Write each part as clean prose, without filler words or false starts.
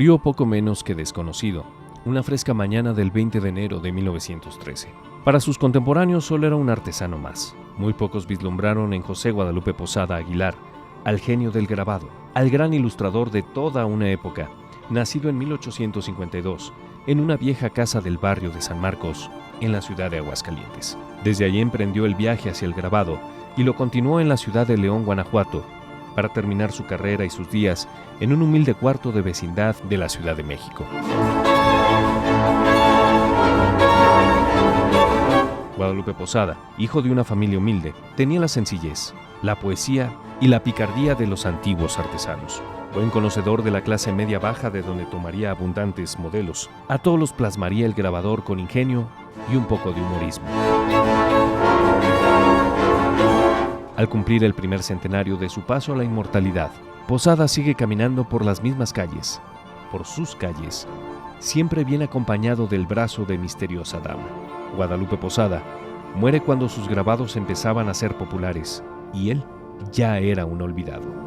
Murió poco menos que desconocido, una fresca mañana del 20 de enero de 1913. Para sus contemporáneos solo era un artesano más. Muy pocos vislumbraron en José Guadalupe Posada Aguilar al genio del grabado, al gran ilustrador de toda una época, nacido en 1852, en una vieja casa del barrio de San Marcos, en la ciudad de Aguascalientes. Desde allí emprendió el viaje hacia el grabado y lo continuó en la ciudad de León, Guanajuato, para terminar su carrera y sus días en un humilde cuarto de vecindad de la Ciudad de México. Guadalupe Posada, hijo de una familia humilde, tenía la sencillez, la poesía y la picardía de los antiguos artesanos. Buen conocedor de la clase media-baja de donde tomaría abundantes modelos, a todos los plasmaría el grabador con ingenio y un poco de humorismo. Al cumplir el primer centenario de su paso a la inmortalidad, Posada sigue caminando por las mismas calles, por sus calles, siempre bien acompañado del brazo de misteriosa dama. Guadalupe Posada muere cuando sus grabados empezaban a ser populares y él ya era un olvidado.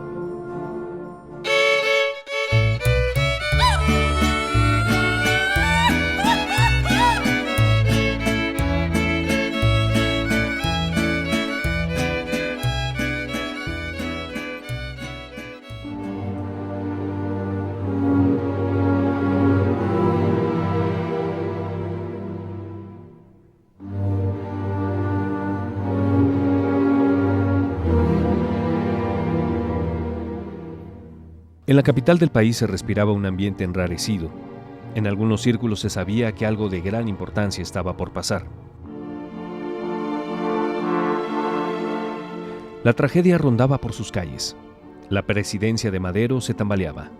En la capital del país se respiraba un ambiente enrarecido. En algunos círculos se sabía que algo de gran importancia estaba por pasar. La tragedia rondaba por sus calles. La presidencia de Madero se tambaleaba.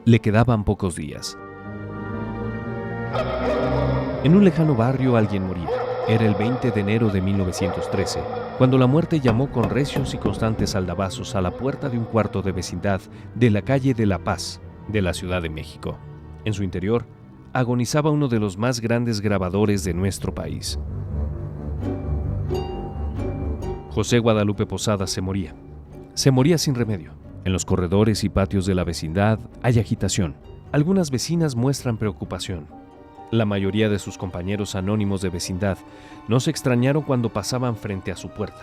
Le quedaban pocos días. En un lejano barrio alguien moría. Era el 20 de enero de 1913, cuando la muerte llamó con recios y constantes aldabazos a la puerta de un cuarto de vecindad de la calle de La Paz, de la Ciudad de México. En su interior, agonizaba uno de los más grandes grabadores de nuestro país. José Guadalupe Posada se moría. Se moría sin remedio. En los corredores y patios de la vecindad hay agitación. Algunas vecinas muestran preocupación. La mayoría de sus compañeros anónimos de vecindad no se extrañaron cuando pasaban frente a su puerta.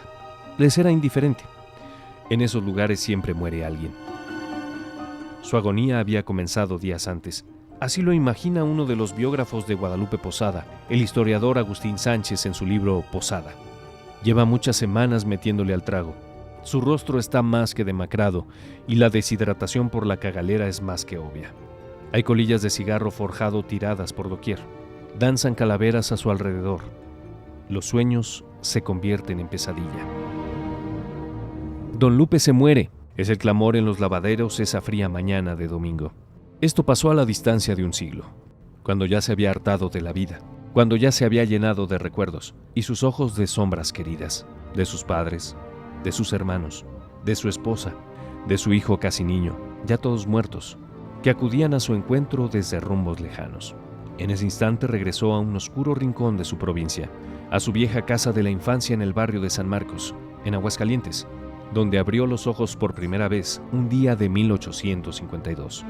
Les era indiferente. En esos lugares siempre muere alguien. Su agonía había comenzado días antes. Así lo imagina uno de los biógrafos de Guadalupe Posada, el historiador Agustín Sánchez, en su libro Posada. Lleva muchas semanas metiéndole al trago. Su rostro está más que demacrado y la deshidratación por la cagalera es más que obvia. Hay colillas de cigarro forjado tiradas por doquier. Danzan calaveras a su alrededor. Los sueños se convierten en pesadilla. Don Lupe se muere, es el clamor en los lavaderos esa fría mañana de domingo. Esto pasó a la distancia de un siglo, cuando ya se había hartado de la vida, cuando ya se había llenado de recuerdos y sus ojos de sombras queridas, de sus padres, de sus hermanos, de su esposa, de su hijo casi niño, ya todos muertos, que acudían a su encuentro desde rumbos lejanos. En ese instante regresó a un oscuro rincón de su provincia, a su vieja casa de la infancia en el barrio de San Marcos, en Aguascalientes, donde abrió los ojos por primera vez un día de 1852.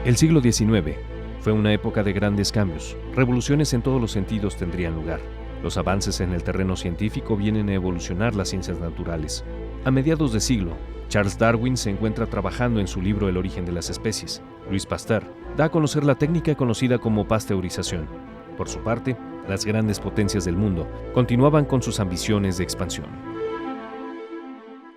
El siglo XIX fue una época de grandes cambios. Revoluciones en todos los sentidos tendrían lugar. Los avances en el terreno científico vienen a evolucionar las ciencias naturales. A mediados de siglo, Charles Darwin se encuentra trabajando en su libro El origen de las especies. Louis Pasteur da a conocer la técnica conocida como pasteurización. Por su parte, las grandes potencias del mundo continuaban con sus ambiciones de expansión.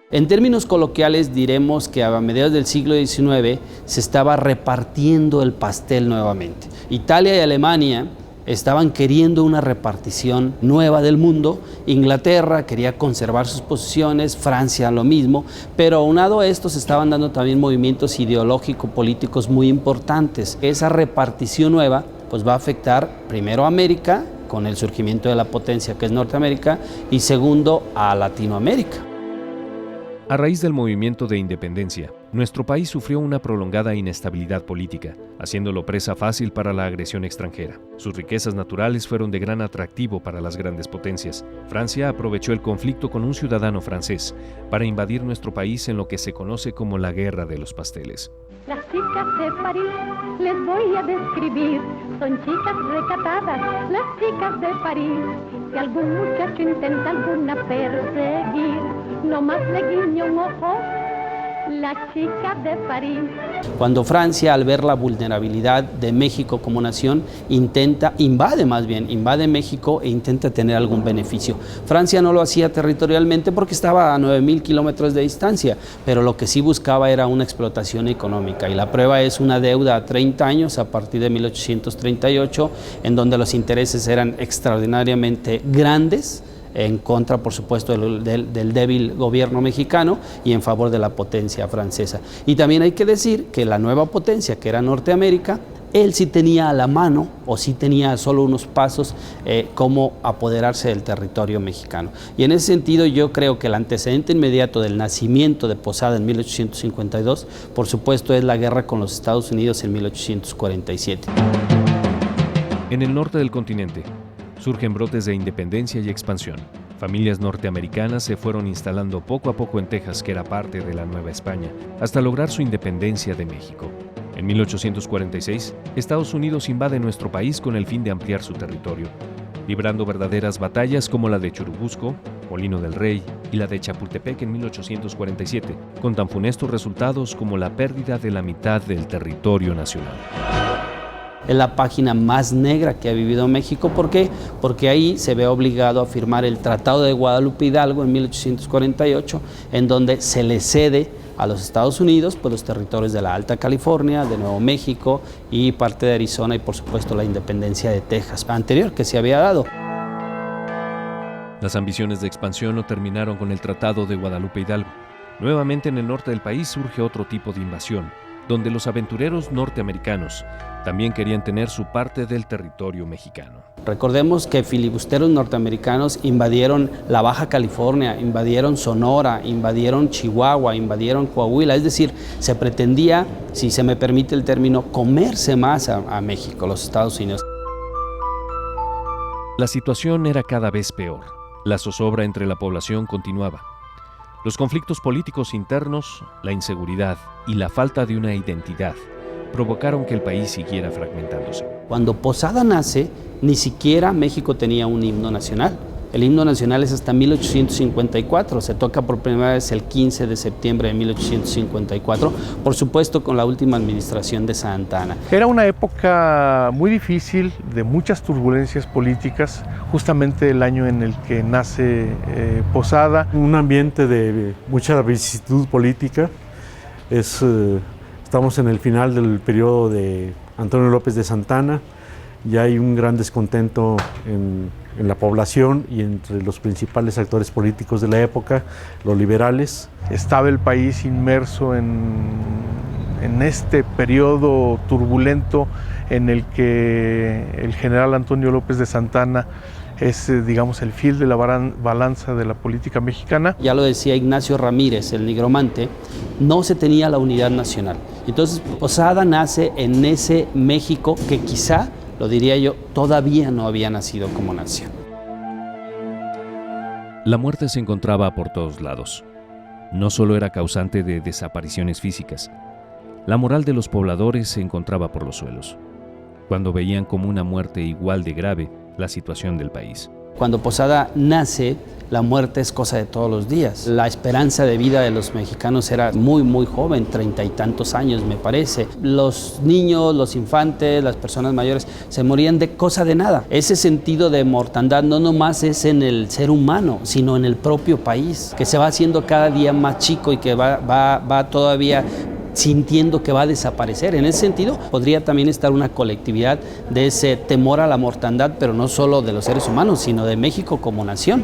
En términos coloquiales diremos que a mediados del siglo XIX se estaba repartiendo el pastel nuevamente. Italia y Alemania estaban queriendo una repartición nueva del mundo, Inglaterra quería conservar sus posiciones, Francia lo mismo, pero aunado a esto se estaban dando también movimientos ideológico-políticos muy importantes. Esa repartición nueva pues va a afectar primero a América, con el surgimiento de la potencia que es Norteamérica, y segundo a Latinoamérica. A raíz del movimiento de independencia, Nuestro país sufrió una prolongada inestabilidad política, haciéndolo presa fácil para la agresión extranjera. Sus riquezas naturales fueron de gran atractivo para las grandes potencias. Francia aprovechó el conflicto con un ciudadano francés para invadir nuestro país en lo que se conoce como la Guerra de los Pasteles. Las chicas de París, les voy a describir, son chicas recatadas, las chicas de París. Si algún muchacho intenta alguna perseguir, nomás le guiña un ojo, la chica de París. Cuando Francia, al ver la vulnerabilidad de México como nación, invade México e intenta tener algún beneficio. Francia no lo hacía territorialmente porque estaba a 9,000 kilómetros de distancia, pero lo que sí buscaba era una explotación económica, y la prueba es una deuda a 30 años a partir de 1838, en donde los intereses eran extraordinariamente grandes, en contra, por supuesto, del débil gobierno mexicano y en favor de la potencia francesa. Y también hay que decir que la nueva potencia, que era Norteamérica, él sí tenía a la mano, o sí tenía solo unos pasos, cómo apoderarse del territorio mexicano. Y en ese sentido yo creo que el antecedente inmediato del nacimiento de Posada en 1852, por supuesto, es la guerra con los Estados Unidos en 1847. En el norte del continente, surgen brotes de independencia y expansión. Familias norteamericanas se fueron instalando poco a poco en Texas, que era parte de la Nueva España, hasta lograr su independencia de México. En 1846, Estados Unidos invade nuestro país con el fin de ampliar su territorio, librando verdaderas batallas como la de Churubusco, Molino del Rey y la de Chapultepec en 1847, con tan funestos resultados como la pérdida de la mitad del territorio nacional. Es la página más negra que ha vivido México. ¿Por qué? Porque ahí se ve obligado a firmar el Tratado de Guadalupe Hidalgo en 1848, en donde se le cede a los Estados Unidos pues, los territorios de la Alta California, de Nuevo México y parte de Arizona, y por supuesto la independencia de Texas anterior que se había dado. Las ambiciones de expansión no terminaron con el Tratado de Guadalupe Hidalgo. Nuevamente en el norte del país surge otro tipo de invasión, donde los aventureros norteamericanos también querían tener su parte del territorio mexicano. Recordemos que filibusteros norteamericanos invadieron la Baja California, invadieron Sonora, invadieron Chihuahua, invadieron Coahuila, es decir, se pretendía, si se me permite el término, comerse más a México, los Estados Unidos. La situación era cada vez peor. La zozobra entre la población continuaba. Los conflictos políticos internos, la inseguridad y la falta de una identidad provocaron que el país siguiera fragmentándose. Cuando Posada nace, ni siquiera México tenía un himno nacional. El himno nacional es hasta 1854, se toca por primera vez el 15 de septiembre de 1854, por supuesto con la última administración de Santa Anna. Era una época muy difícil, de muchas turbulencias políticas, justamente el año en el que nace Posada. Un ambiente de mucha vicisitud política. Estamos en el final del periodo de Antonio López de Santana. Ya hay un gran descontento en la población y entre los principales actores políticos de la época, los liberales. Estaba el país inmerso en este periodo turbulento en el que el general Antonio López de Santana es, digamos, el fiel de la balanza de la política mexicana. Ya lo decía Ignacio Ramírez, el nigromante, no se tenía la unidad nacional. Entonces Posada nace en ese México que quizá, lo diría yo, todavía no había nacido como nación. La muerte se encontraba por todos lados. No solo era causante de desapariciones físicas, la moral de los pobladores se encontraba por los suelos, cuando veían como una muerte igual de grave la situación del país. Cuando Posada nace, la muerte es cosa de todos los días. La esperanza de vida de los mexicanos era muy joven, 30 y tantos años me parece. Los niños, los infantes, las personas mayores se morían de cosa de nada. Ese sentido de mortandad no nomás es en el ser humano, sino en el propio país, que se va haciendo cada día más chico y que va todavía sintiendo que va a desaparecer. En ese sentido, podría también estar una colectividad de ese temor a la mortandad, pero no solo de los seres humanos, sino de México como nación.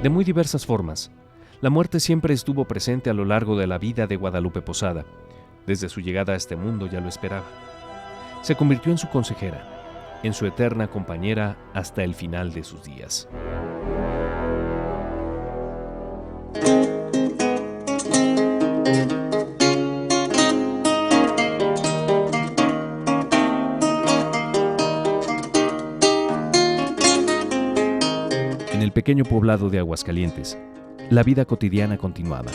De muy diversas formas, la muerte siempre estuvo presente a lo largo de la vida de Guadalupe Posada. Desde su llegada a este mundo ya lo esperaba. Se convirtió en su consejera, en su eterna compañera hasta el final de sus días. pequeño poblado de Aguascalientes, la vida cotidiana continuaba.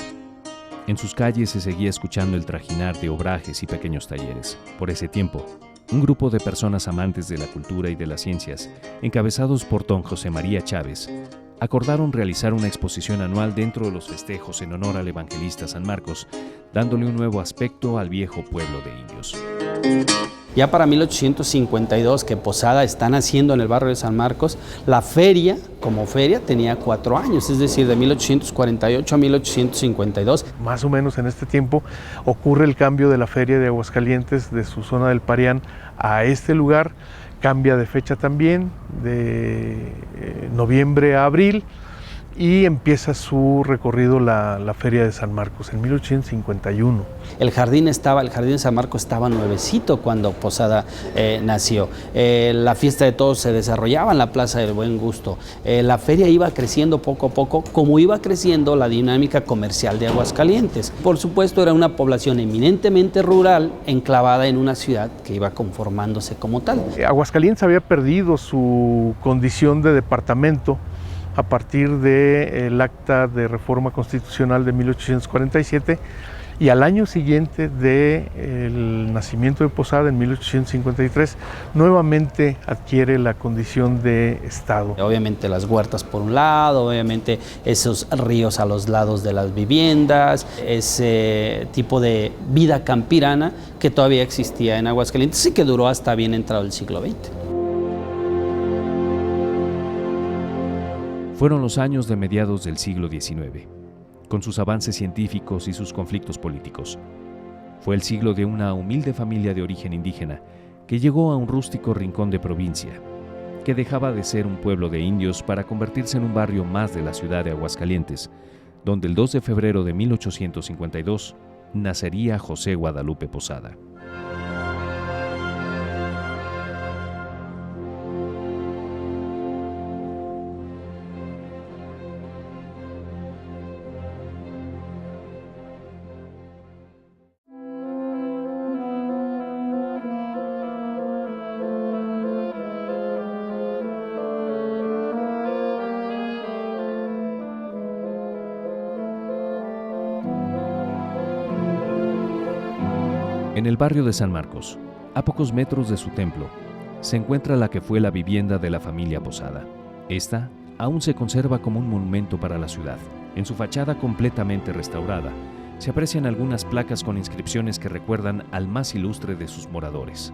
En sus calles se seguía escuchando el trajinar de obrajes y pequeños talleres. Por ese tiempo, un grupo de personas amantes de la cultura y de las ciencias, encabezados por don José María Chávez, acordaron realizar una exposición anual dentro de los festejos en honor al evangelista San Marcos, dándole un nuevo aspecto al viejo pueblo de indios. Ya para 1852, que Posada está naciendo en el barrio de San Marcos, la feria, como feria, tenía 4 años, es decir, de 1848 a 1852. Más o menos en este tiempo ocurre el cambio de la feria de Aguascalientes, de su zona del Parián a este lugar. Cambia de fecha también, de noviembre a abril, y empieza su recorrido la Feria de San Marcos en 1851. El jardín de San Marcos estaba nuevecito cuando Posada nació. La fiesta de todos se desarrollaba en la Plaza del Buen Gusto. La feria iba creciendo poco a poco, como iba creciendo la dinámica comercial de Aguascalientes. Por supuesto, era una población eminentemente rural, enclavada en una ciudad que iba conformándose como tal. Aguascalientes había perdido su condición de departamento a partir del acta de reforma constitucional de 1847 y al año siguiente del nacimiento de Posada, en 1853, nuevamente adquiere la condición de estado. Obviamente las huertas por un lado, obviamente esos ríos a los lados de las viviendas, ese tipo de vida campirana que todavía existía en Aguascalientes y que duró hasta bien entrado el siglo XX. Fueron los años de mediados del siglo XIX, con sus avances científicos y sus conflictos políticos. Fue el siglo de una humilde familia de origen indígena que llegó a un rústico rincón de provincia, que dejaba de ser un pueblo de indios para convertirse en un barrio más de la ciudad de Aguascalientes, donde el 2 de febrero de 1852 nacería José Guadalupe Posada. En el barrio de San Marcos, a pocos metros de su templo, se encuentra la que fue la vivienda de la familia Posada. Esta aún se conserva como un monumento para la ciudad. En su fachada completamente restaurada, se aprecian algunas placas con inscripciones que recuerdan al más ilustre de sus moradores.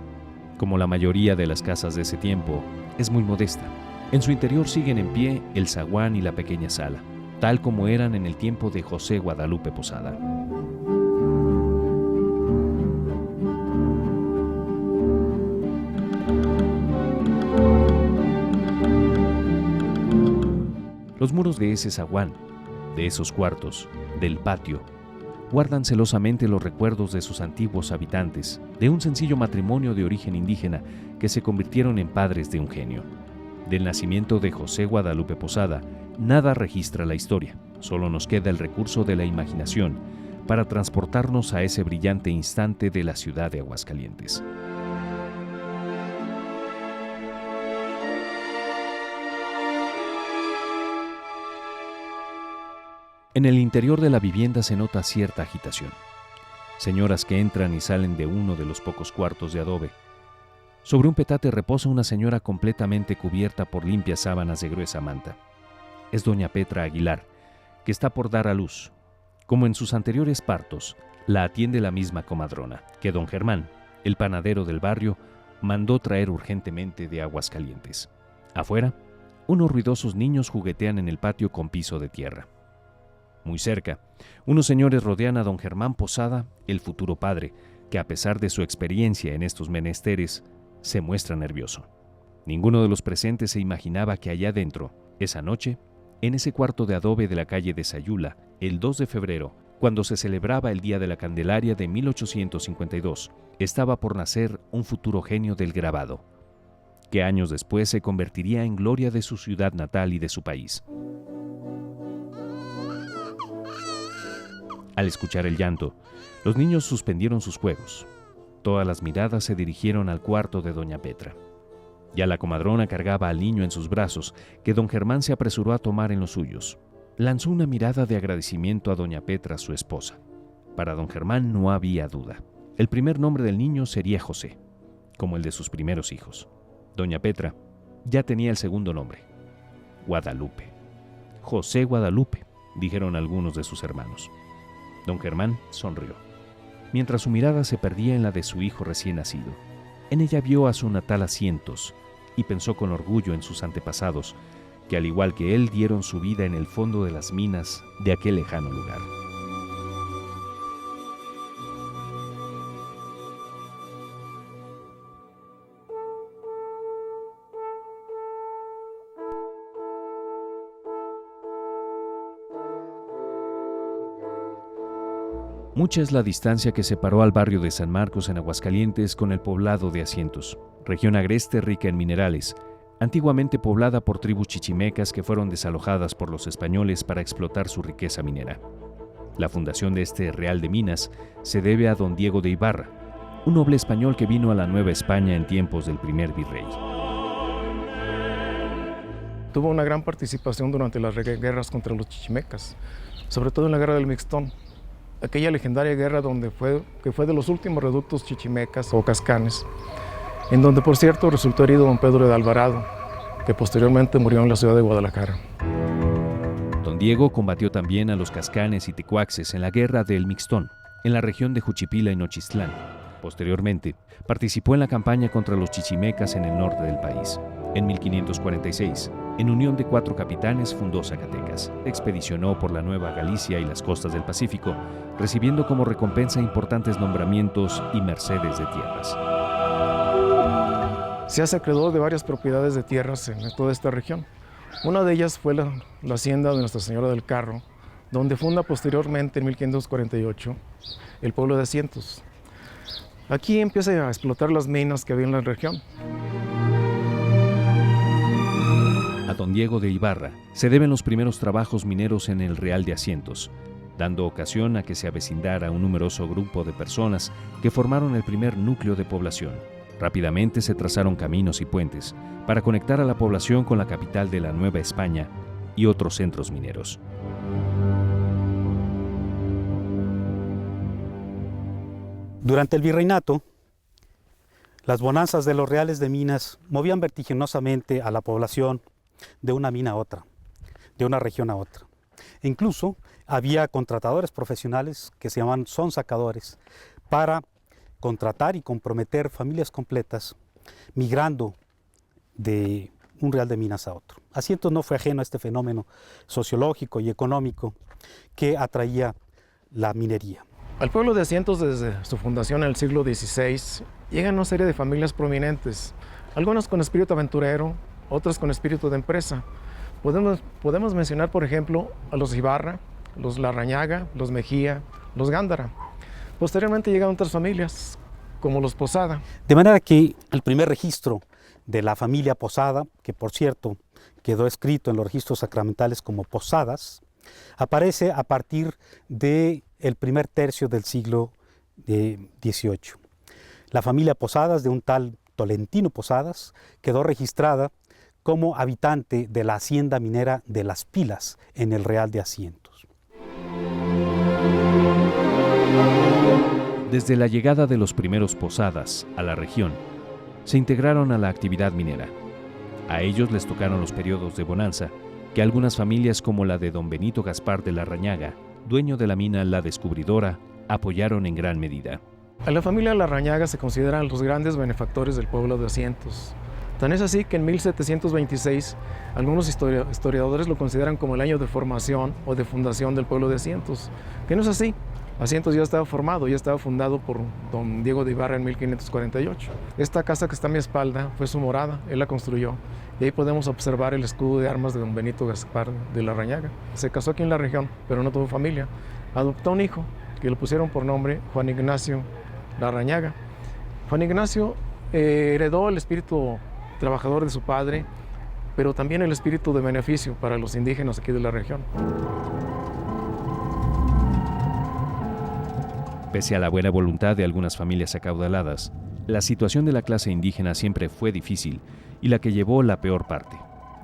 Como la mayoría de las casas de ese tiempo, es muy modesta. En su interior siguen en pie el zaguán y la pequeña sala, tal como eran en el tiempo de José Guadalupe Posada. Los muros de ese zaguán, de esos cuartos, del patio, guardan celosamente los recuerdos de sus antiguos habitantes, de un sencillo matrimonio de origen indígena que se convirtieron en padres de un genio. Del nacimiento de José Guadalupe Posada, nada registra la historia, solo nos queda el recurso de la imaginación para transportarnos a ese brillante instante de la ciudad de Aguascalientes. En el interior de la vivienda se nota cierta agitación. Señoras que entran y salen de uno de los pocos cuartos de adobe. Sobre un petate reposa una señora completamente cubierta por limpias sábanas de gruesa manta. Es doña Petra Aguilar, que está por dar a luz. Como en sus anteriores partos, la atiende la misma comadrona, que don Germán, el panadero del barrio, mandó traer urgentemente de Aguascalientes. Afuera, unos ruidosos niños juguetean en el patio con piso de tierra. Muy cerca, unos señores rodean a don Germán Posada, el futuro padre, que a pesar de su experiencia en estos menesteres, se muestra nervioso. Ninguno de los presentes se imaginaba que allá adentro, esa noche, en ese cuarto de adobe de la calle de Sayula, el 2 de febrero, cuando se celebraba el Día de la Candelaria de 1852, estaba por nacer un futuro genio del grabado, que años después se convertiría en gloria de su ciudad natal y de su país. Al escuchar el llanto, los niños suspendieron sus juegos. Todas las miradas se dirigieron al cuarto de doña Petra. Ya la comadrona cargaba al niño en sus brazos, que don Germán se apresuró a tomar en los suyos. Lanzó una mirada de agradecimiento a doña Petra, su esposa. Para don Germán no había duda. El primer nombre del niño sería José, como el de sus primeros hijos. Doña Petra ya tenía el segundo nombre, Guadalupe. José Guadalupe, dijeron algunos de sus hermanos. Don Germán sonrió, mientras su mirada se perdía en la de su hijo recién nacido. En ella vio a su natal Asientos y pensó con orgullo en sus antepasados, que al igual que él dieron su vida en el fondo de las minas de aquel lejano lugar. Mucha es la distancia que separó al barrio de San Marcos en Aguascalientes con el poblado de Asientos, región agreste rica en minerales, antiguamente poblada por tribus chichimecas que fueron desalojadas por los españoles para explotar su riqueza minera. La fundación de este Real de Minas se debe a don Diego de Ibarra, un noble español que vino a la Nueva España en tiempos del primer virrey. Tuvo una gran participación durante las guerras contra los chichimecas, sobre todo en la guerra del Mixtón, aquella legendaria guerra que fue de los últimos reductos chichimecas o cascanes, en donde, por cierto, resultó herido don Pedro de Alvarado, que posteriormente murió en la ciudad de Guadalajara. Don Diego combatió también a los cascanes y tecuaxes en la guerra del Mixtón, en la región de Juchipila y Nochistlán. Posteriormente, participó en la campaña contra los chichimecas en el norte del país. En 1546, en unión de 4 capitanes, fundó Zacatecas. Expedicionó por la Nueva Galicia y las costas del Pacífico, recibiendo como recompensa importantes nombramientos y mercedes de tierras. Se hace acreedor de varias propiedades de tierras en toda esta región. Una de ellas fue la hacienda de Nuestra Señora del Carro, donde funda posteriormente, en 1548, el pueblo de Asientos. Aquí empieza a explotar las minas que había en la región. A don Diego de Ibarra se deben los primeros trabajos mineros en el Real de Asientos, dando ocasión a que se avecindara un numeroso grupo de personas que formaron el primer núcleo de población. Rápidamente se trazaron caminos y puentes para conectar a la población con la capital de la Nueva España y otros centros mineros. Durante el virreinato, las bonanzas de los reales de minas movían vertiginosamente a la población de una mina a otra, de una región a otra. E incluso había contratadores profesionales que se llamaban sonsacadores para contratar y comprometer familias completas migrando de un real de minas a otro. Asientos no fue ajeno a este fenómeno sociológico y económico que atraía la minería. Al pueblo de Asientos, desde su fundación en el siglo XVI, llegan una serie de familias prominentes, algunas con espíritu aventurero, otras con espíritu de empresa. Podemos mencionar, por ejemplo, a los Ibarra, los Larrañaga, los Mejía, los Gándara. Posteriormente llegaron otras familias, como los Posada. De manera que el primer registro de la familia Posada, que por cierto quedó escrito en los registros sacramentales como Posadas, aparece a partir del primer tercio del siglo XVIII. La familia Posadas, de un tal Tolentino Posadas, quedó registrada como habitante de la hacienda minera de Las Pilas, en el Real de Asientos. Desde la llegada de los primeros Posadas a la región, se integraron a la actividad minera. A ellos les tocaron los periodos de bonanza, que algunas familias como la de don Benito Gaspar de Larrañaga, dueño de la mina La Descubridora, apoyaron en gran medida. A la familia Larrañaga se consideran los grandes benefactores del pueblo de Asientos. Tan es así que en 1726 algunos historiadores lo consideran como el año de formación o de fundación del pueblo de Asientos, que no es así. Asientos ya estaba formado, ya estaba fundado por don Diego de Ibarra en 1548. Esta casa que está a mi espalda fue su morada, él la construyó, y ahí podemos observar el escudo de armas de don Benito Gaspar de Larrañaga. Se casó aquí en la región, pero no tuvo familia. Adoptó un hijo, que le pusieron por nombre Juan Ignacio Larrañaga. Juan Ignacio heredó el espíritu trabajador de su padre, pero también el espíritu de beneficio para los indígenas aquí de la región. Pese a la buena voluntad de algunas familias acaudaladas, la situación de la clase indígena siempre fue difícil y la que llevó la peor parte,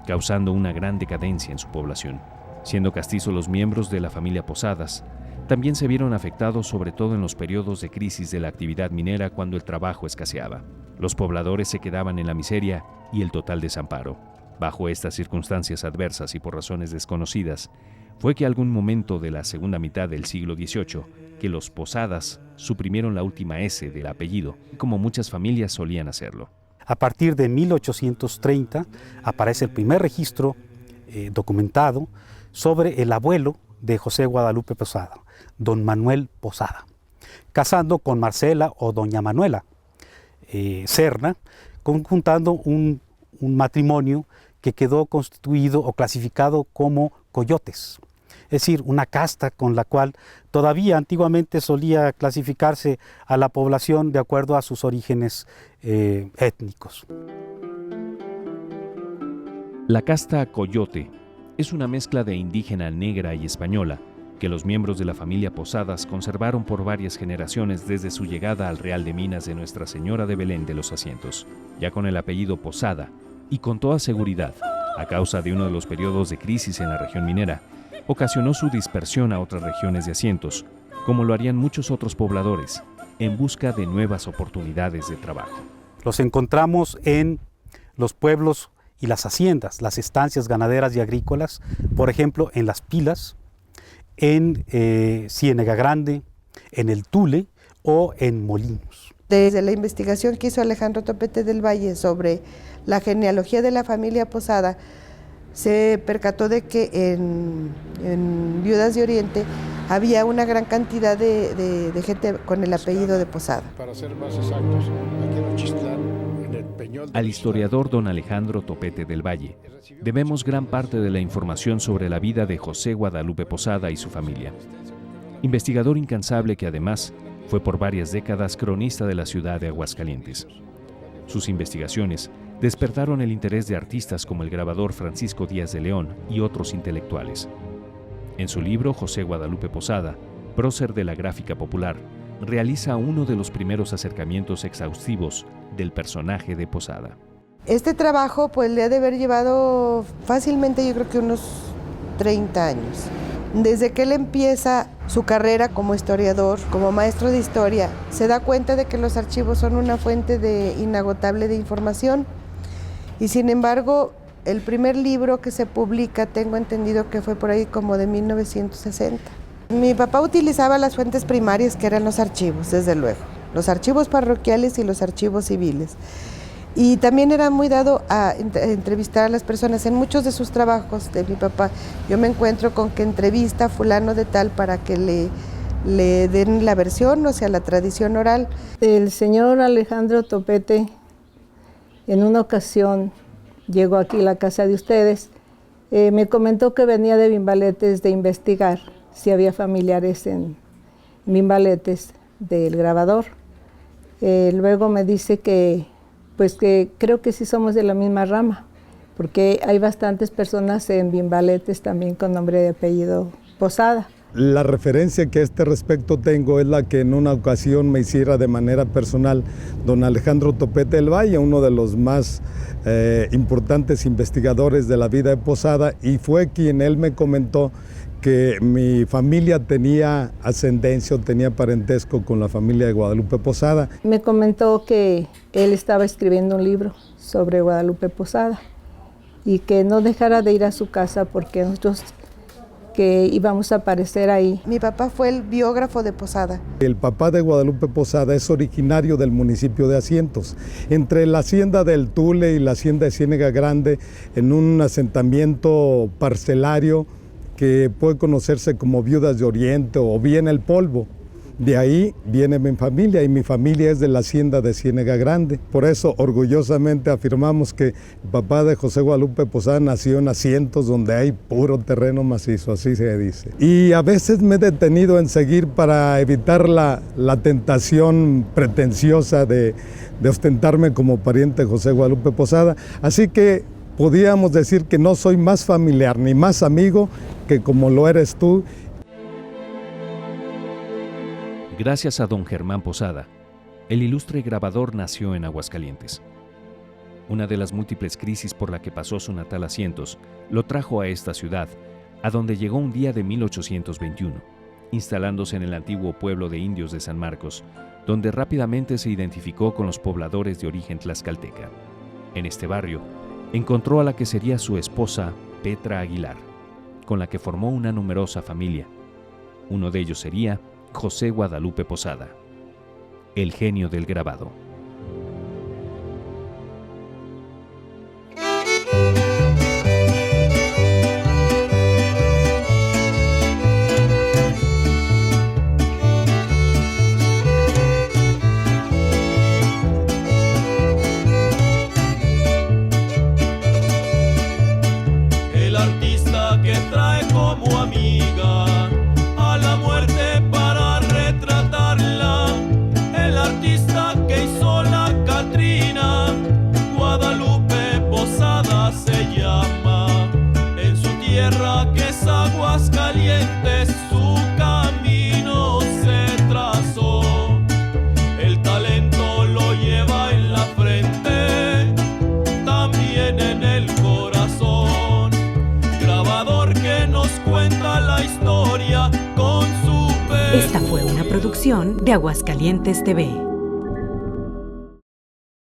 causando una gran decadencia en su población. Siendo castizos los miembros de la familia Posadas, también se vieron afectados sobre todo en los periodos de crisis de la actividad minera cuando el trabajo escaseaba. Los pobladores se quedaban en la miseria y el total desamparo. Bajo estas circunstancias adversas y por razones desconocidas, fue que algún momento de la segunda mitad del siglo XVIII que los Posadas suprimieron la última S del apellido, como muchas familias solían hacerlo. A partir de 1830 aparece el primer registro documentado sobre el abuelo de José Guadalupe Posada, don Manuel Posada, casando con Marcela o doña Manuela Serna, conjuntando un matrimonio que quedó constituido o clasificado como coyotes, es decir, una casta con la cual todavía antiguamente solía clasificarse a la población de acuerdo a sus orígenes étnicos. La casta coyote es una mezcla de indígena negra y española que los miembros de la familia Posadas conservaron por varias generaciones desde su llegada al Real de Minas de Nuestra Señora de Belén de los Asientos, ya con el apellido Posada, y con toda seguridad, a causa de uno de los periodos de crisis en la región minera, ocasionó su dispersión a otras regiones de Asientos, como lo harían muchos otros pobladores, en busca de nuevas oportunidades de trabajo. Los encontramos en los pueblos y las haciendas, las estancias ganaderas y agrícolas, por ejemplo, en Las Pilas, en Ciénega Grande, en el Tule o en Molinos. Desde la investigación que hizo Alejandro Topete del Valle sobre la genealogía de la familia Posada, se percató de que en Viudas de Oriente había una gran cantidad de gente con el apellido de Posada. Para ser más exactos, aquí en Ochistlán, en el Peñol de Al historiador don Alejandro Topete del Valle debemos gran parte de la información sobre la vida de José Guadalupe Posada y su familia. Investigador incansable que además fue por varias décadas cronista de la ciudad de Aguascalientes. Sus investigaciones despertaron el interés de artistas como el grabador Francisco Díaz de León y otros intelectuales. En su libro José Guadalupe Posada, prócer de la gráfica popular, realiza uno de los primeros acercamientos exhaustivos del personaje de Posada. Este trabajo pues le ha de haber llevado fácilmente, yo creo que unos 30 años. Desde que él empieza su carrera como historiador, como maestro de historia, se da cuenta de que los archivos son una fuente inagotable de información. Y sin embargo, el primer libro que se publica, tengo entendido que fue por ahí como de 1960. Mi papá utilizaba las fuentes primarias, que eran los archivos, desde luego, los archivos parroquiales y los archivos civiles. Y también era muy dado a entrevistar a las personas. En muchos de sus trabajos de mi papá, yo me encuentro con que entrevista a fulano de tal para que le den la versión, o sea, la tradición oral. El señor Alejandro Topete, en una ocasión, llegó aquí a la casa de ustedes, me comentó que venía de Bimbaletes de investigar si había familiares en Bimbaletes del grabador. Luego me dice que creo que sí somos de la misma rama, porque hay bastantes personas en Bimbaletes también con nombre de apellido Posada. La referencia que a este respecto tengo es la que en una ocasión me hiciera de manera personal don Alejandro Topete del Valle, uno de los más importantes investigadores de la vida de Posada, y fue quien él me comentó que mi familia tenía ascendencia o tenía parentesco con la familia de Guadalupe Posada. Me comentó que él estaba escribiendo un libro sobre Guadalupe Posada y que no dejara de ir a su casa porque nosotros que íbamos a aparecer ahí. Mi papá fue el biógrafo de Posada. El papá de Guadalupe Posada es originario del municipio de Asientos, entre la hacienda del Tule y la hacienda de Ciénega Grande, en un asentamiento parcelario que puede conocerse como Viudas de Oriente o bien El Polvo. De ahí viene mi familia, y mi familia es de la hacienda de Ciénega Grande. Por eso orgullosamente afirmamos que el papá de José Guadalupe Posada nació en Asientos, donde hay puro terreno macizo, así se dice. Y a veces me he detenido en seguir para evitar la tentación pretenciosa de ostentarme como pariente de José Guadalupe Posada. Así que podríamos decir que no soy más familiar ni más amigo que como lo eres tú. Gracias a don Germán Posada, el ilustre grabador nació en Aguascalientes. Una de las múltiples crisis por la que pasó su natal Asientos lo trajo a esta ciudad, a donde llegó un día de 1821, instalándose en el antiguo pueblo de indios de San Marcos, donde rápidamente se identificó con los pobladores de origen tlaxcalteca. En este barrio, encontró a la que sería su esposa, Petra Aguilar, con la que formó una numerosa familia. Uno de ellos sería José Guadalupe Posada, el genio del grabado. Esta fue una producción de Aguascalientes TV.